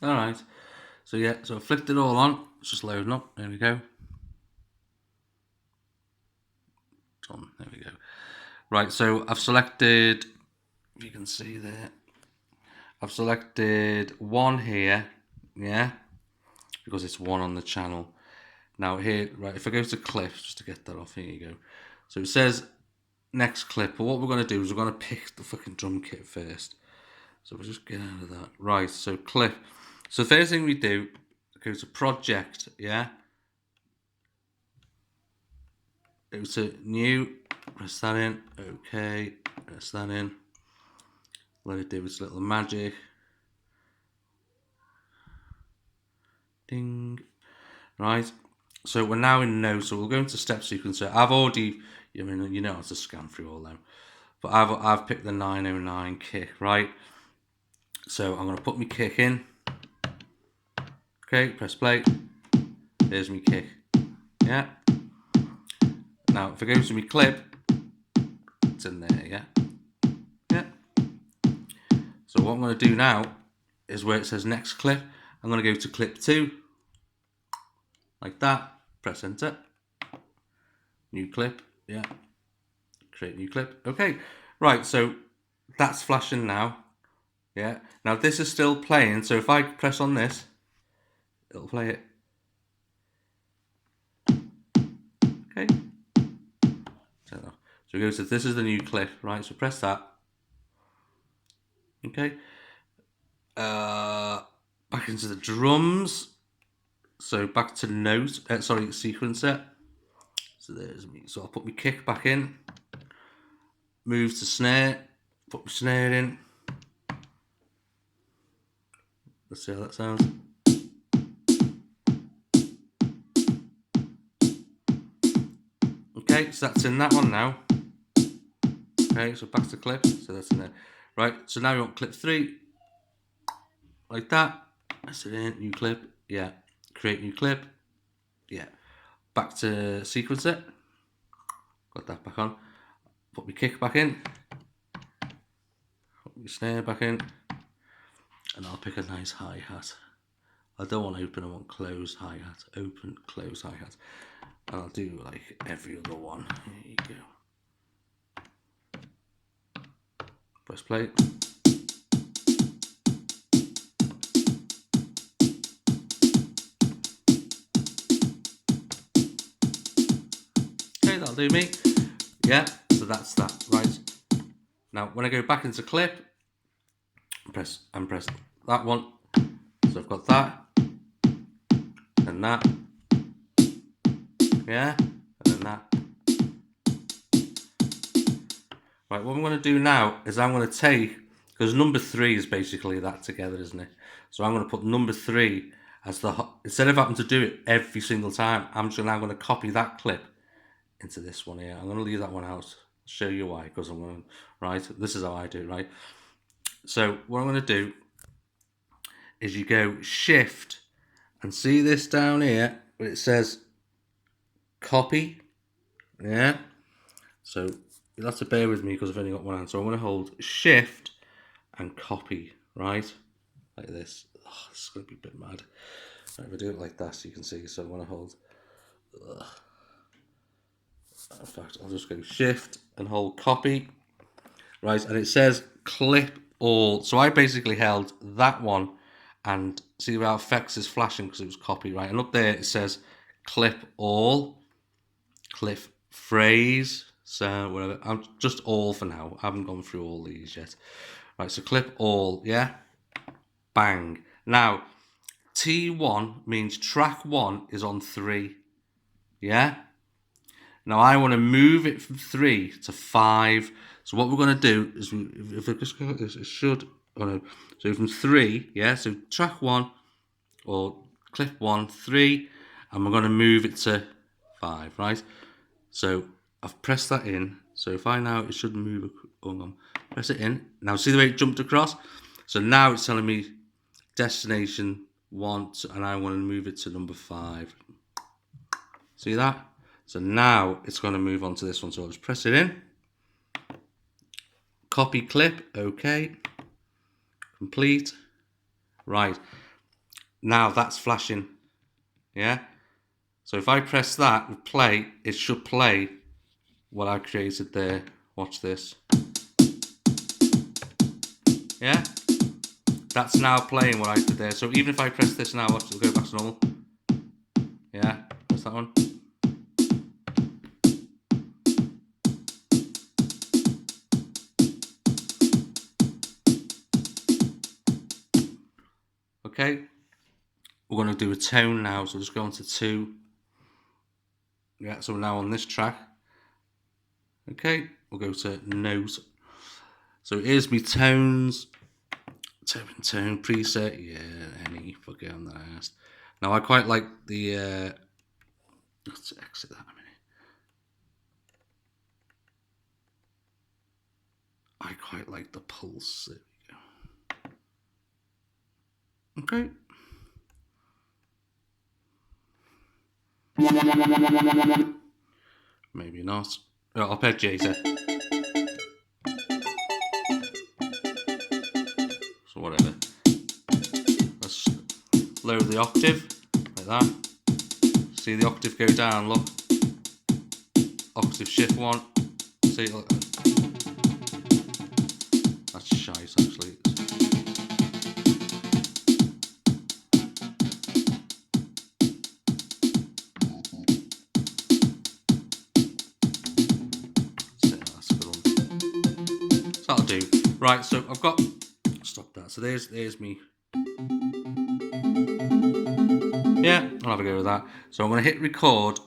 All right. So yeah, so I flicked it all on. It's just loading up. There we go. Done. There we go. Right. So I've selected. If you can see there, I've selected one here. Yeah, because it's one on the channel. Now here, right. If I go to clips, just to get that off, here you go. So it says next clip. But what we're going to do is we're going to pick the fucking drum kit first. So we'll just get out of that. Right. So clip. So the first thing we do, go to project. Yeah. Go to new, press that in, okay, press that in, let it do its little magic, ding, right, so we're now in Node, so we'll go into step sequencer. I've already, I mean, you know how to scan through all them, but I've picked the 909 kick, right, so I'm going to put my kick in, okay, press play, there's my kick, yeah, now if I go to my clip, it's in there, yeah, yeah, so what I'm going to do now is where it says next clip, I'm going to go to clip 2, like that, press enter, new clip, yeah, create new clip, okay, right, so that's flashing now, yeah, now this is still playing, so if I press on this, it'll play it, okay, so it goes to, this is the new clip, right, so press that, okay, back into the drums, so back to note, sequencer, so there's me, so I'll put my kick back in, move to snare, put my snare in, let's see how that sounds. Okay, so that's in that one now. Okay, so back to clip, so that's in there. Right, so now you want clip 3, like that. That's it in, new clip, yeah. Create new clip, yeah. Back to sequencer, got that back on. Put my kick back in, put my snare back in, and I'll pick a nice hi-hat. I don't want open, I want closed hi-hat. Open, close hi-hat. And I'll do like every other one. Here you go. Press play. Okay, that'll do me. Yeah, so that's that, right? Now, when I go back into clip, press that one. So I've got that, and that, yeah, and then that. Right, what I'm going to do now is I'm going to take, because number 3 is basically that together, isn't it? So I'm going to put number 3 as the, instead of having to do it every single time, I'm just now going to copy that clip into this one here. I'm going to leave that one out. I'll show you why, because I'm going to, right, this is how I do it, right? So what I'm going to do is you go shift and see this down here where it says copy, yeah? So you'll have to bear with me because I've only got one hand. So I'm going to hold shift and copy, right? Like this. Oh, this is going to be a bit mad. Right, if I do it like that so you can see. So I'm going to hold, in fact, I'll just go shift and hold copy, right? And it says clip all. So I basically held that one and see how effects is flashing because it was copy, right? And up there it says clip all, clip phrase, so whatever. I'm just all for now. I haven't gone through all these yet. Right, so clip all, yeah? Bang. Now, T1 means track 1 is on 3, yeah? Now I want to move it from 3 to 5. So what we're going to do is, if it just it should, oh no, so from 3, yeah, so track 1 or clip 1, 3, and we're going to move it to 5, right? So I've pressed that in. So if I now, it should move, press it in. Now see the way it jumped across? So now it's telling me destination 1, and I want to move it to number 5. See that? So now it's going to move on to this one. So I'll just press it in. Copy clip. Okay. Complete. Right. now that's flashing. Yeah. So if I press that and play, it should play what I created there. Watch this. Yeah. That's now playing what I did there. So even if I press this now, watch, it'll go back to normal. Yeah. Press that one. Okay. We're going to do a tone now. So just go on to 2. Yeah. So we're now on this track. Okay. We'll go to note. So here's my tones. Tone preset. Yeah. Any fucking on that I asked. Now I quite like the. Let's exit that a minute. I quite like the pulse. There we go. Okay. Maybe not. Oh, I'll peg Jay-Z. So whatever. Let's lower the octave like that. See the octave go down. Look. Octave shift 1. See, look. That's shite actually. That'll do. Right, so I've got. Stop that. So there's me. Yeah, I'll have a go with that. So I'm going to hit record,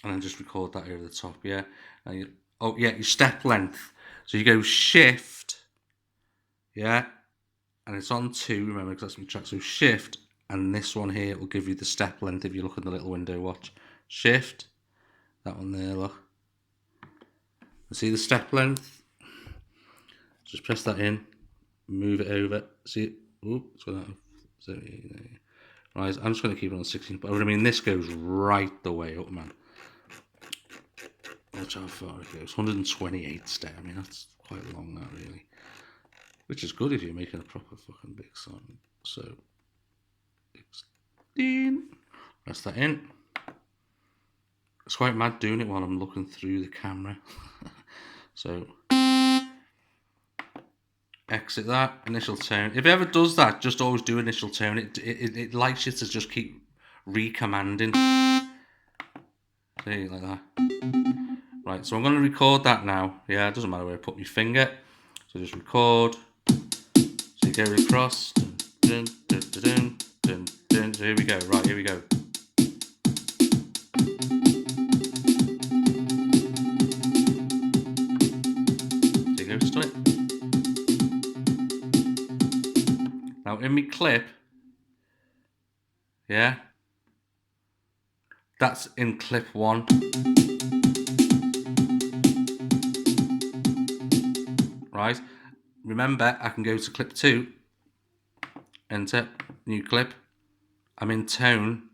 and then just record that over the top. Yeah. And your step length. So you go shift. Yeah, and it's on 2. Remember, because that's my track. So shift, and this one here will give you the step length. If you look in the little window, watch. Shift. That one there. Look. See the step length. Just press that in, move it over. See it? Oops, right, I'm just going to keep it on 16. But I mean, this goes right the way up, man. Watch how far it goes. 128 step. I mean, that's quite long, that really. Which is good if you're making a proper fucking big song. So, 16. Press that in. It's quite mad doing it while I'm looking through the camera. So. Exit that, initial tone. If it ever does that, just always do initial tone. It likes you to just keep recommanding. See, like that. Right, so I'm going to record that now. Yeah, it doesn't matter where I put my finger. So just record. So you go across. Dun, dun, dun, dun, dun, dun. So here we go. Right, here we go. So you go, stun it. Now in my clip, yeah, that's in clip 1. Right, remember I can go to clip 2, enter, new clip, I'm in tone,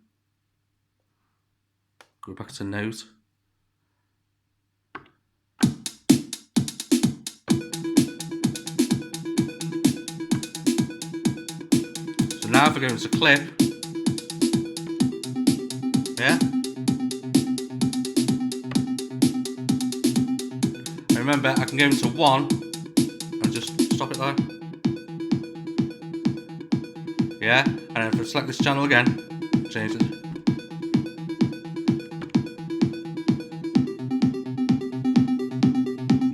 go back to note. So now if I go into clip, yeah, and remember I can go into 1 and just stop it there. Yeah, and then if I select this channel again, change it.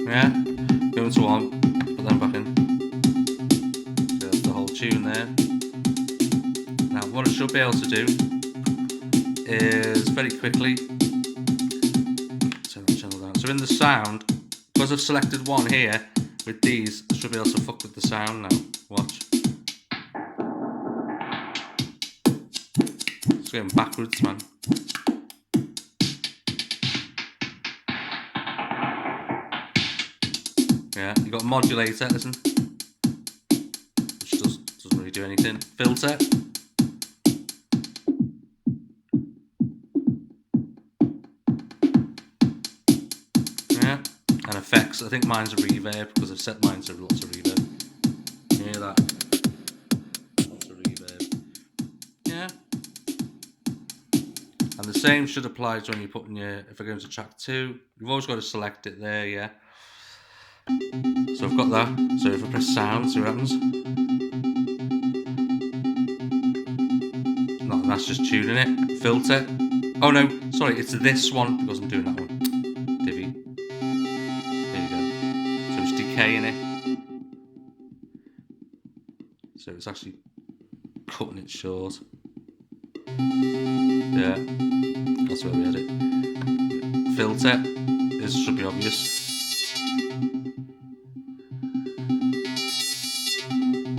Yeah, go into 1, put them back in. So that's the whole tune there. Now what I should be able to do is very quickly turn that channel down. So in the sound, because I've selected 1 here with these, I should be able to fuck with the sound now. Watch. It's going backwards, man. Yeah, you got modulator, listen. Which doesn't really do anything. Filter. Yeah. And effects. I think mine's a reverb because I've set mine to lots of reverb. You hear that? Lots of reverb. And the same should apply to when you're putting your, if I go into track 2, you've always got to select it there, yeah. So I've got that. So if I press sound, see what happens. No, that's just tuning it. Filter. Oh no, sorry, it's this one because I'm doing that one. Divi. There you go. So it's decaying it. So it's actually cutting it short. Yeah, that's where we had it. Filter. This should be obvious.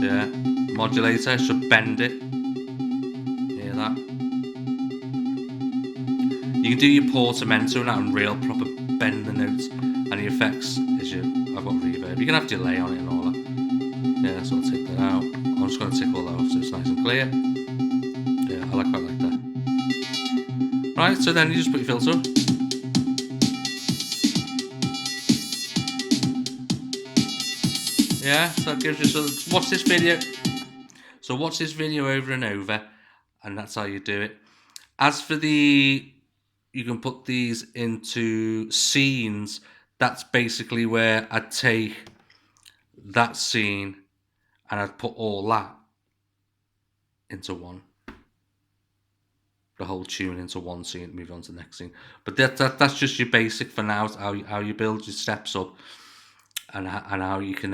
Yeah. Modulator should bend it. Hear that? You can do your portamento and that and real proper bend the notes, and the effects is your. I've got reverb. You can have delay on it and all that. Yeah, so I'll take that out. I'm just going to take all that off so it's nice and clear. Yeah, I quite like that. Right, so then you just put your filter up. Yeah, so that gives you. So watch this video. So watch this video over and over, and that's how you do it. As for the, you can put these into scenes. That's basically where I'd take that scene and I'd put all that into one. The whole tune into one scene, move on to the next scene. But that's just your basic for now. How you build your steps up, and how you can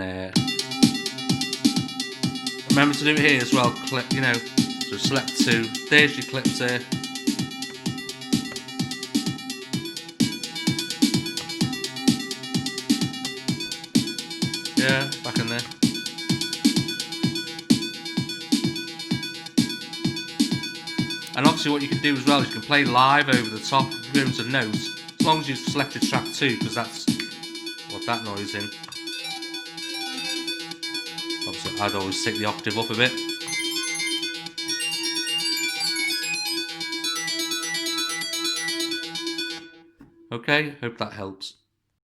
remember to do it here as well. Clip, you know, so select 2. There's your clips there. Yeah, back in there. And obviously what you can do as well is you can play live over the top, go into notes, as long as you've selected track 2, because that's what that noise in. Obviously I'd always take the octave up a bit. Okay, hope that helps.